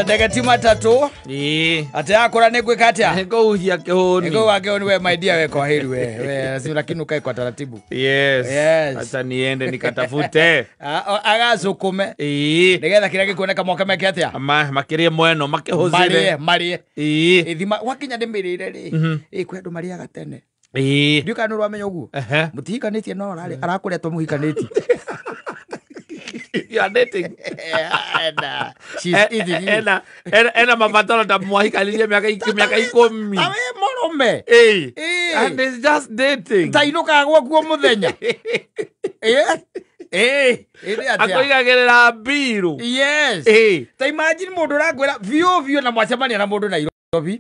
ndegeti matatu ate akora ne gwikatia Ngo uhia kihoni. ngo wake we my dear we kwa heri we si lakini ukae kwa taratibu. Yes. Acha niende nikatafute. Agazukume. Nigetha kiria gikuoneka mwaka meke atia. Makirie mweno makihuzire. Marie. Ithima wakinya ndimirire ri. Kwendu maria gatene. Nduka no rwamenya uguo. Mutihikanĩtie no arakuretwo muhikanĩtie. You are dating. She's eating. Ena mabatalo ta mwahikalilie miaka 10. Awe morume. And it's just dating. Tainuka gwakuo muthenya. Akoigagerera biru. Yes. Ta imagine mundu ragwira vio na mwacemania na mundu Nairobi.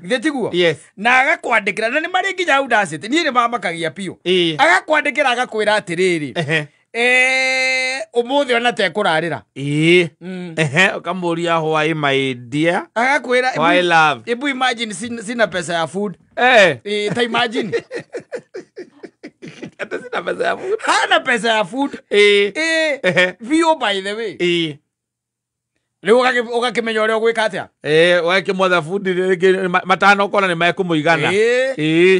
Githitiguo. Yes. Na agakwandikira na ni mari nginya udacite. Ni mamakagia pio. Agakwandikira agakwira atiriri. Umuthi ona te kurarira. Ukamuria why my dear. Agakwira why love. Ebu imagine sina pesa ya food. Ta imagine. Ata sina pesa ya food. Hana pesa ya food. Vio by the way. Leo ukakimenya uri gwika atia? Wake mother food matano kona ni mekumuigana.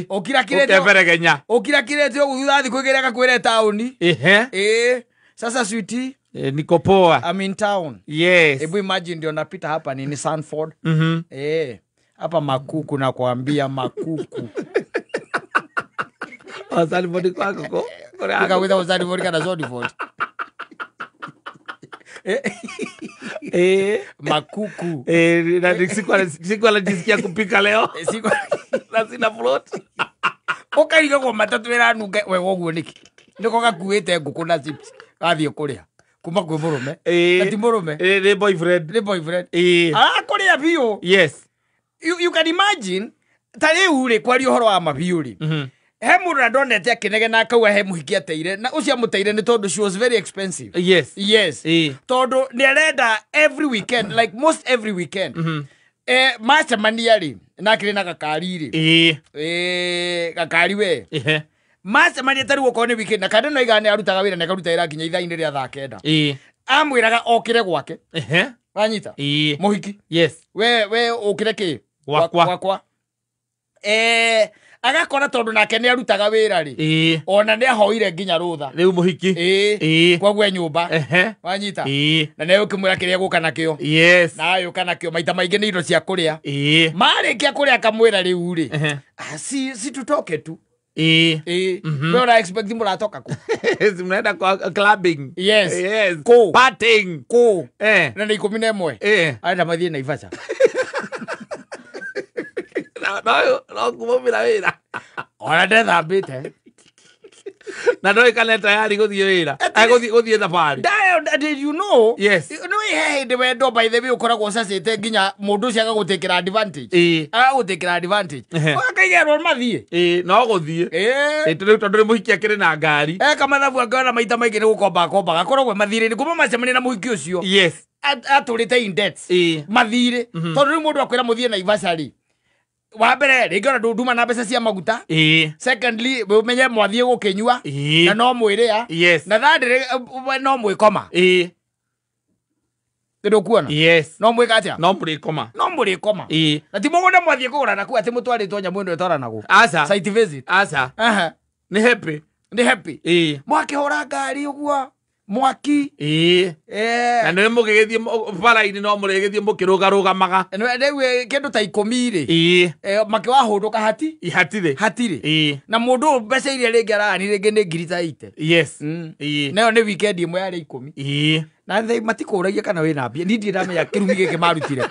Okira kirete. Ukeberegenya. Okira kirete ugathi kuigereka kwire tauni. Sasa sweetie. Niko poa. I'm in town. Yes. Ebu imagine ndio napita hapa ni Sanford. Hapa makuku na kuambia makuku. Sanford kwako. Ukaweza Sanford kana Sanford. Makuku. Na siku anajisikia kupika leo. Na sina float. Ukariga kwa matatu wera nunge we woguo niki. Niko gakuite nguku na chips. Gathie kuria. Kuma kwe murume. Ati murume. Ni boyfriend. Kuria bio. Yes. You can imagine tari ure kwari uhoro wa mabiuri. He mundu ndonete akinege na akauga he muhiki ateire na ucia muteire ni tondu she was very expensive. Yes. Tondu ni arenda every weekend, like most every weekend. Macemania ri na kiri na gakari ri. Gakari we. Macemania tari gukoo ni weekend na kada no igane arutaga wira na karuta ira kinya ithaini ria thaa 9. Amwiraga okire gwake. Wanyita. Muhiki. Yes. We okire ki? Gwakwa. Agakora tondu nake ni arutaga wira ri. Ona ni ahoire nginya rutha. Riu muhiki. Kwagwe nyumba. Wanyita. Na ne ukimwira kiria guka nakio. Yes. Na ayo kana kio maita maingi ni indo cia kuria. Marikia kuria kamwira riu ri. Si tutoke tu. Wewe expect muratoka ku. Mnaenda kwa clubbing. Yes. Partying. Na ni 11. Aenda mathie na Ivasha. No kumumira wira. Ona ndethambite. Na ndoi kana tayari guthie wira. Guthie thabari. Did you know? Yes. No he de wendo by the way ukoragwo cacite nginya mundu cia gagutekera advantage. Agagutekera advantage. Akaigerwo mathie. No guthie. Tondu ri muhiki akiri na ngari. Kama thabu angana maita maingi ni gukomba gakoragwo mathire ni kuma macemania na muhiki ucio. Yes. Aturite in debts. Mathire. Tondu ri mundu akwira muthie na Ivasari. Wa mbere ringiona nduma na mbeca cia maguta. Secondly umenye mwathie gukinyua na no mwiria. Na third no mwikoma. Ndio kuona. Yes. No mwika atia? No murikoma. Na ti mugunda mwathie kugura na ku ati mutwaritwo nyamu ndo etwara nago. Site visit. Ni happy. Mwakihora ngari uguo. Mwaki. Na nĩ mũgĩgĩthiĩ bara-inĩ no mũrĩgĩthiĩ mũkĩrũgarũgamaga. Rĩu kĩndũ ta 10 rĩ. Makĩwahũndũka hatirĩ. Na mũndũ mbeca iria rĩngĩ arani rĩngĩ nĩ ngiri ta 80. Yes. Nayo nĩ weekend ĩmwe yarĩ 10. Na matikũragia kana wĩna mbia. Ni ndiramenya kĩrumi gĩkĩ marutire.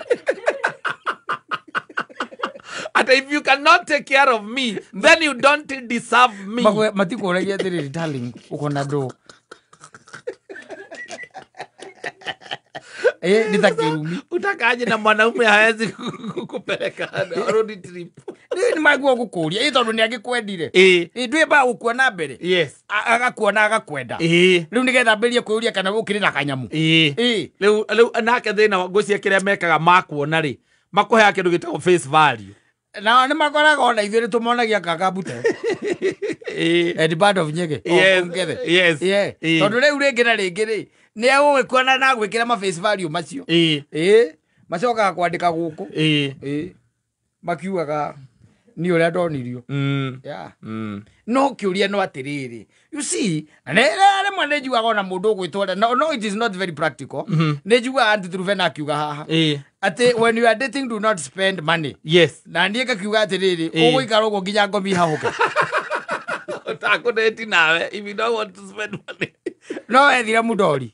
And if you cannot take care of me, then you don't deserve me. Matikũragia atĩrĩrĩ darling, uko na ndũ. Nitakirumi. Utakaje na mwanaume hawezi kukupeleka road trip. Ni magua gukuria. Tondu ni agikwendire. Ndwe ba ukuona mbere. Yes. Agakuona agakwenda. Riu nigetha mberie kwiuria kana gukiri na kanyamu. Riu nake thina ngucia kiria mekaga makuona ri. Makuhe kindu gitagwo face value. Na ni makoraga ona ithuĩ tumonagia kakabute. The band of Nyege. Yes. Tondu riu ringi na ringi ri ni agũgĩkuona na gwĩkĩra ma face value macio. macokaga kwandika guku makiugaga ni uria ndonirio no kiuria no atiriri you see nere mwana njugaga na mundu gwitwara no it is not very practical njugaga anti Truvena akiuga haha ati when you are dating do not spend money na ndiye kakiuga atiriri uguikara ugo nginya ngomi hahuke utakudeti nawe if you don't want to spend money no ethira mudori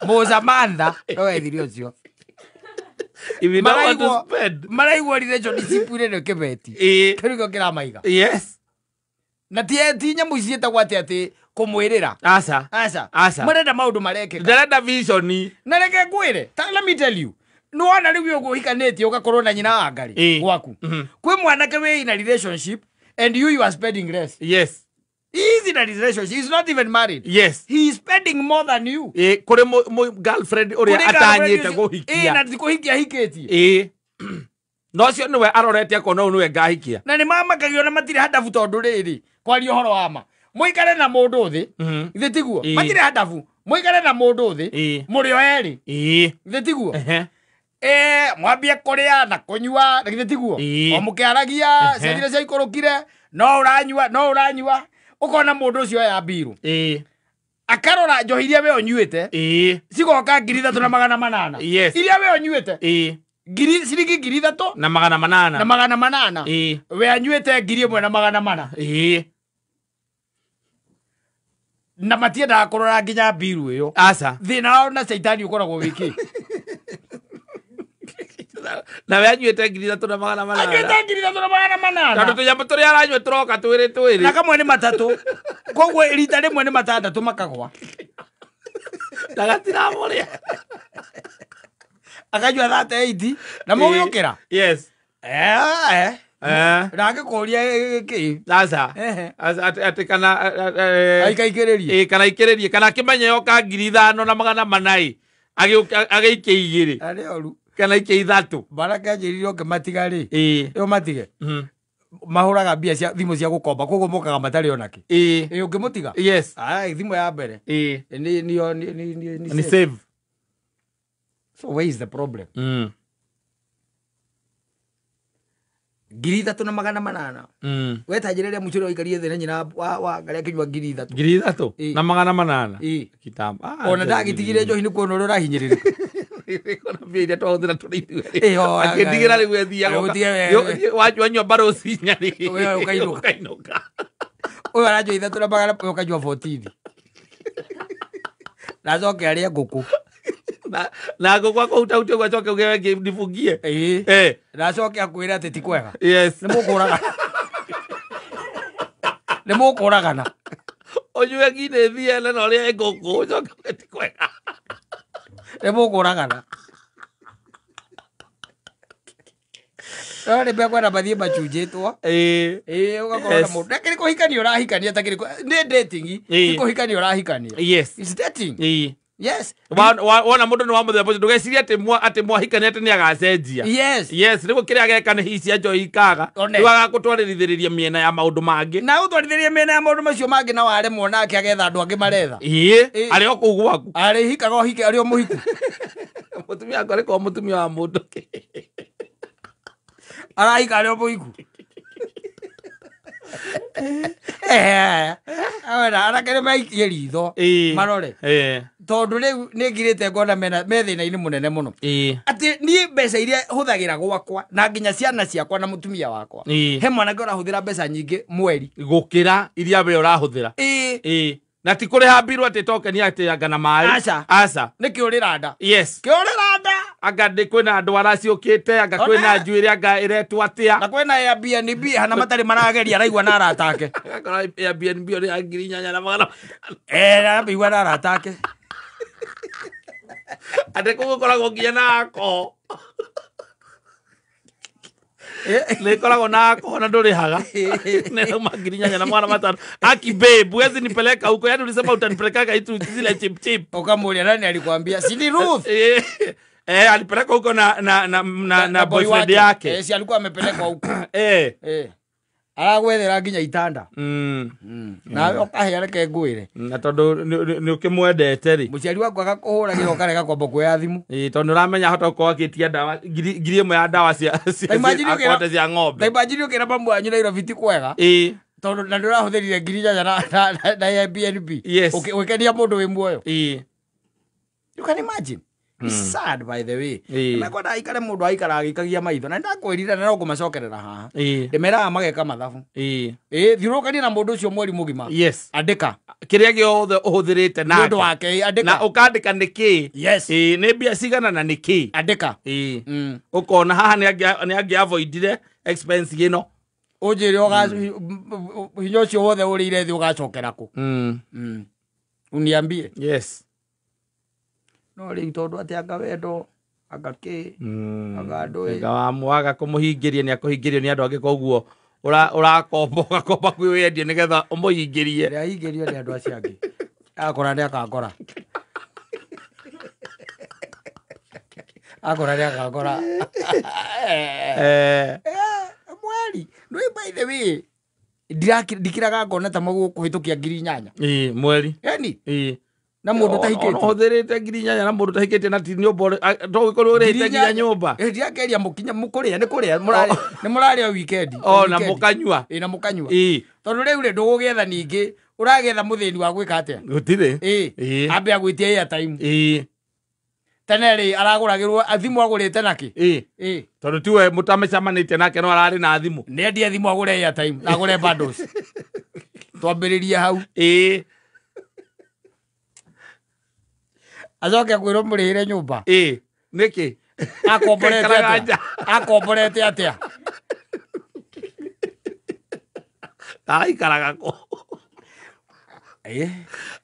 Mozamantha no ethira ucio if you don't want to spend maraigua relationship no kebeti kirigo kira maiga na ti nyamu icieta gwate ati kumwirira asa murenda maundu mareke ndarenda vision na reke ngwire let me tell you no wana riu uguhikanete ugakorwo na nyina wa ngari gwaku kwi mwanake we in a relationship and you are spending less he is in a relationship. He's not even married. He is spending more than you. Kure mo girlfriend uri atanyite guhikia. Na ndikuhikia hiketi. No cio niwe arorete akono niwe ngahikia. Na ni mama kagiona matire hadafu tondu riri. Kwari uhoro wama. Muikare na mundu thi. Ithe tiguo. Matire hadafu. Muikare na mundu thi. Muri o eri. Ithe tiguo. Mwambie kuria na kunyua. Ithe tiguo. O mukiaragia ciathire cia ikorokire. No uranyua. Ukona mundu ucio ya biru akarora njohiria we onyuite cigoka 3,800 iria we onyuite ciringi 3,800 we anyuite 1,400 na matienda kurora nginya biru iyo thina na shaitani ukoragwo wiki na we anyuite 3,800 anyuite 3,800 tondu tunyambu turia aranyua turoka twiri na kamwe ni matatu koguo rita rimwe ni matandatu makagwa ndagatira muria akanyua 38 na mugukira Rangikuria ki asa ati kana aikaikirerie kana ikiririe kana kimenye yoka 5,400 agiike igiri ari oru kana ike 3 baraka njiriro ke matigari yo matige mahuraga mbia cia thimu cia gukomba koguo mokaga matari onake ungimutiga thimu ya mbere ni save. So where is the problem? 3,800 wetajiriria mucuri oikarie thina nyina wa ngaria kinywa 3,800 kitamba ona ndagitigire njohi ni kuona ura hinyirire kona mbia twahũthĩra tũrĩ ithuĩ akĩndigĩra rĩu ethiaga wanyua mbaro cinyarĩ ũkainũka ũyũ aranjua 3,800 ũkanyua 14 nacoke arĩa ngũkũ na ngũkũ akũhutahutia ũguo acoke ũge ndifungie nacoke akwĩra atĩ ti kwega nĩ mũkũragana ũnyue nginĩ thiene na ũrĩa ngũkũ ũcoke ũge ti kwega nĩ mũkũragana Ore bego na bathie machunjitwo ugakorwo na mundu ndakiri kuhikania urahikania takiri ni dating ni kuhikania urahikania it's dating wona mundu ni wa muthemba ndugeciria ati mwahikania ati ni agacenjia nigo kiria ageka ni hicia njoi ikaga agagutwarithiriria miena ya maundu mangi na utwarithiria miena ya maundu macio mangi na ware muona ake agetha andu angi maretha ari o kuu gwaku ari hikaga o hike ari o muhiku mutumia akore ko mutumia wa mundu arahika ari o muhiku awena arakere maikie ritho marore tondu riu ni ngirite ngona me thina-ini munene muno ati ni mbeca iria huthagira gwakwa na nginya ciana ciakwa na mutumia wakwa he mwanake urahuthira mbeca nyingi mweri gukira iria we urahuthira na ti kuriha mbiru ati tokeni ati anga na mari aca ni kiurira nda kiurira nda anga ndi kwina andu araciukite anga kwina njuiri anga iretu atia na kwina Airbnb hana matari marageria araigua na aratake Airbnb ori 8,800 na bigwa na aratake ate kugukoragwo nginya nako nikoragwo nako na ndurihaga neuma 8,800 aki babe wezi nipeleka huko yani ulisema utanipeleka itu zile chip ukamulia nani alikwambia si Ruth alipeleka huko na boyfriend yake si alikuwa amepeleka huko aragwethera nginya itanda na okahe reke ngwire na tondu ni ukimwendete ri muciari wakwa agakuhura giro karega kwamba kuoya thimu tondu ramenya hota ko akitia dawa ngiri imwe ya dawa cia akote cia ng'ombe taimajiri ukira mamu anyu Nairobi ti kwega tondu na ndurahũthĩrire ngiri nyanya na Airbnb ukenia mundu wi muoyo you can imagine. It's sad by the way. Nakwenda aikare mundu aikara agikagia maitho na ndakwirira na no kumacokerera haha. Ndemera mageka mathabu. Thirukani na mundu ucio mweri mugima. Andika kiria giothe uhuthirite nake. Mundu wake andika. Na ukandika niki. Ni mbia cigana na niki. Andika. Ukona haha ni angi avoidire expense gino. Ujire hinyo cio wothe urire thi ugacokera ku. Uniambie. Yes. No ri tondu ati anga wendo anga ki anga ndui anga wamwaga kumuhingiria ni akuhingirio ni andu angi koguo urakomba kwi wendie nigetha umuhingirie ria hingirio ni andu acio angi akora ni akakora mweri ndui by the way ndikiraga ngona ta magu kuhitukia ngiri nyanya mweri yani na mundu tahikete othirite ngiri nyanya na mundu tahikete na ti nyumba to gikorwo rete nginya nyumba ndiakeria mukinya mukuria ni kuria ni murari weekend na mukanyua na mukanyua tondu riu ri ndugugetha ningi uragetha muthini wa gwika atia gutire ambe agwitia airtime tene ri araguragirwo athimu agurite naki tondu tiwe mutamecamanitie nake no arari na thimu ni endia thimu agure airtime na agure bundles twambiririe hau azoke kwiro murihire nyumba niki akomborete atia aikaraga ko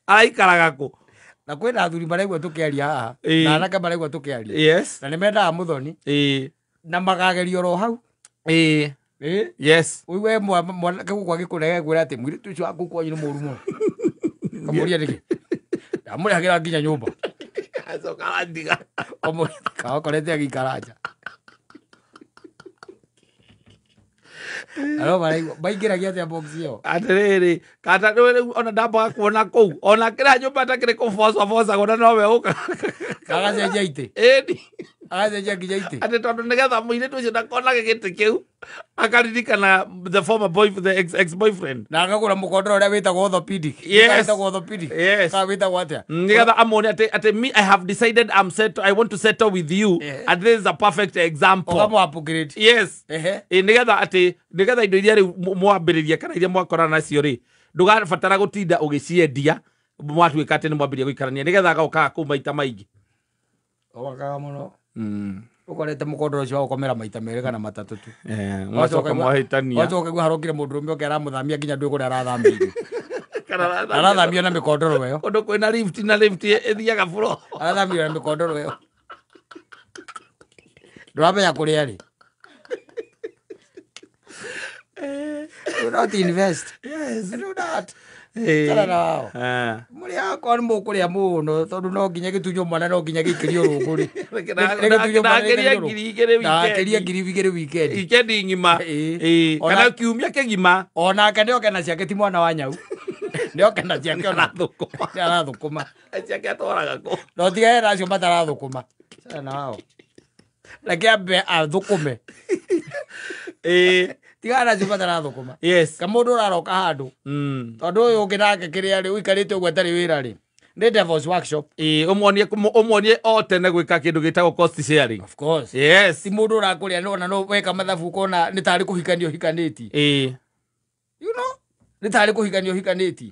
aikaraga ko na kwina athuri maregwa tukiaria haha na anake maregwa tukiaria na nimendaga muthoni na magagerio ro hau yes we mwanake gukwa gikurege gwira ati mwiri tucio waku kwanyu ni murumo kamuria niki ndamurihagira nginya nyumba azokara ndiga omo kaokorete agikaraja alo baigiragia atia box yo atiriri kata ona ndamba kuona kou ona kira nyumba takire kufosa gona nowe uka kagacenjia ite agacenjia nginya ite ati tondu nigetha muire tucio ndakonage giti kiu akaririkana the former ex boyfriend na akagura mukondoro uria witagwo orthopedic ka witagwo atia nigetha amoni ati me I have decided I want to settle with you and this is a perfect example ogamu upgrade nigetha indo iria riu mwambiririe kana iria mwakorana nacio ri ndugabatara gutinda ugiciendia mwatuika ati ni mwambirie guikarania nigetha agauka ku maita maingi ogakaga muno ukorete mukondoro ucio ukomera maita meri kana matatu tu mwacoka mwahitania wacoka gwa harokire mundu rumbe okera muthamia nginya ndui kuria arathamia arathamia na mikondoro weyo kundu kwina lift ethiaga furo arathamia na mikondoro weyo ndwamenya kuria ri do not invest do not wao muri akwa ni mukuria muno tondu no nginya gitunyo mwana no nginya gikirio runguri nakiria ngiri igiri weekend ngima kana kiumia kigima ona kende okena ciake ti mwana wa nyau ndio kenda ciake ona thukuma ciake atoraga ko no tiga era cio matara thukuma sana wao leke abe athukume tigana cio matara thukuma kamundu uraroka handu tondu uyu ungi nake kiria ri uikarite uguo atari wira ri ni Devil's Workshop umuonie o tene gwika kindu gitagwo cost sharing of course ti mundu urakuria no weka mathabu kona ni tari kuhikanio hikaniti you know ni tari kuhikanio hikaniti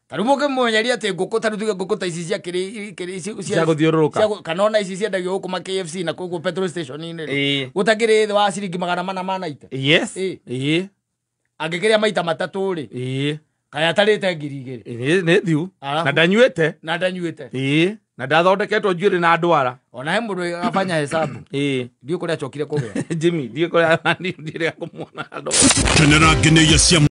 taru muke mwenyeria ati nguku taru tuge nguku ta ici cia kiri cia guthiururuka kana ona ici ciendagio huko ma KFC na kugo petrol station ini gutagire wa ciringi 400 ite angikiria maita matatu ri kaya tarite ngiri igiri ni thiu na ndanyuite na ndathondeketwo njuiri na ndwara ona he mundu afanya hesabu ndio kuria chokire kugea Jimmy ndio kuria ndio kumwona ndo Tenera nginya cia